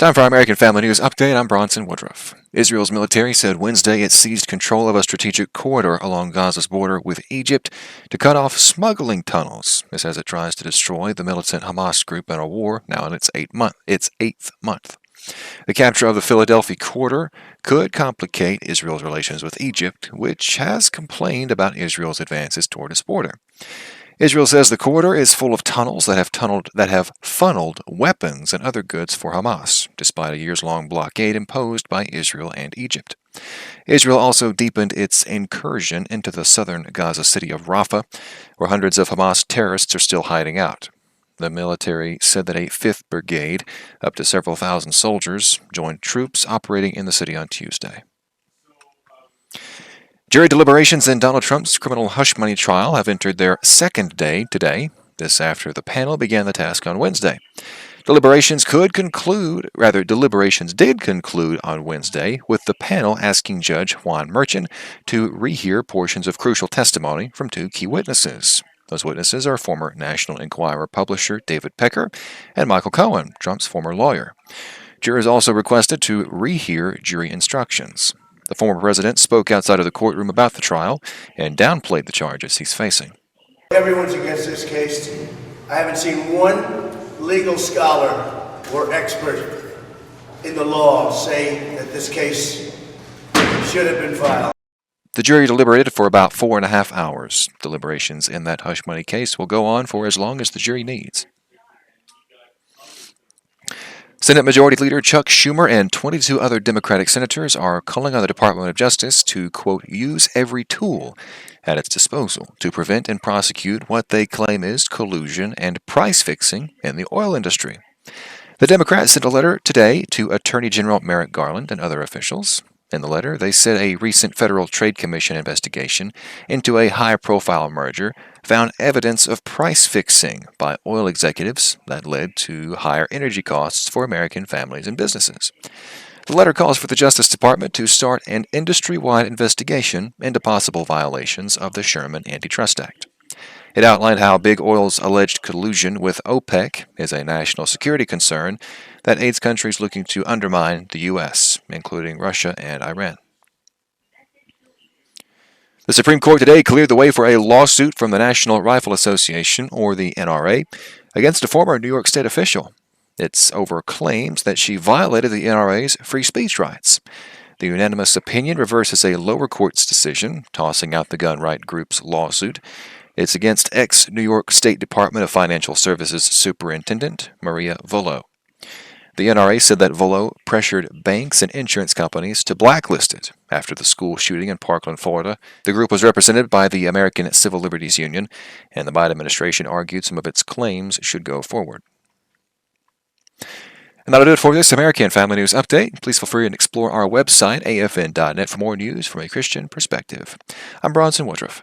Time for our American Family News Update. I'm Bronson Woodruff. Israel's military said Wednesday it seized control of a strategic corridor along Gaza's border with Egypt to cut off smuggling tunnels. This as it tries to destroy the militant Hamas group in a war now in its eighth month. The capture of the Philadelphia corridor could complicate Israel's relations with Egypt, which has complained about Israel's advances toward its border. Israel says the corridor is full of tunnels that have funneled weapons and other goods for Hamas, despite a years-long blockade imposed by Israel and Egypt. Israel also deepened its incursion into the southern Gaza city of Rafah, where hundreds of Hamas terrorists are still hiding out. The military said that a 5th Brigade, up to several thousand soldiers, joined troops operating in the city on Tuesday. Jury deliberations in Donald Trump's criminal hush money trial have entered their second day today, this after the panel began the task on Wednesday. Deliberations did conclude on Wednesday, with the panel asking Judge Juan Merchan to rehear portions of crucial testimony from two key witnesses. Those witnesses are former National Enquirer publisher David Pecker and Michael Cohen, Trump's former lawyer. Jurors also requested to rehear jury instructions. The former president spoke outside of the courtroom about the trial and downplayed the charges he's facing. Everyone's against this case. I haven't seen one legal scholar or expert in the law say that this case should have been filed. The jury deliberated for about 4.5 hours. Deliberations in that hush money case will go on for as long as the jury needs. Senate Majority Leader Chuck Schumer and 22 other Democratic senators are calling on the Department of Justice to, quote, use every tool at its disposal to prevent and prosecute what they claim is collusion and price fixing in the oil industry. The Democrats sent a letter today to Attorney General Merrick Garland and other officials. In the letter, they said a recent Federal Trade Commission investigation into a high-profile merger found evidence of price fixing by oil executives that led to higher energy costs for American families and businesses. The letter calls for the Justice Department to start an industry-wide investigation into possible violations of the Sherman Antitrust Act. It outlined how Big Oil's alleged collusion with OPEC is a national security concern that aids countries looking to undermine the U.S., including Russia and Iran. The Supreme Court today cleared the way for a lawsuit from the National Rifle Association, or the NRA, against a former New York State official. It's over claims that she violated the NRA's free speech rights. The unanimous opinion reverses a lower court's decision, tossing out the gun right group's lawsuit. It's against ex-New York State Department of Financial Services Superintendent Maria Volokh. The NRA said that Volokh pressured banks and insurance companies to blacklist it after the school shooting in Parkland, Florida. The group was represented by the American Civil Liberties Union, and the Biden administration argued some of its claims should go forward. And that'll do it for this American Family News Update. Please feel free to explore our website, afn.net, for more news from a Christian perspective. I'm Bronson Woodruff.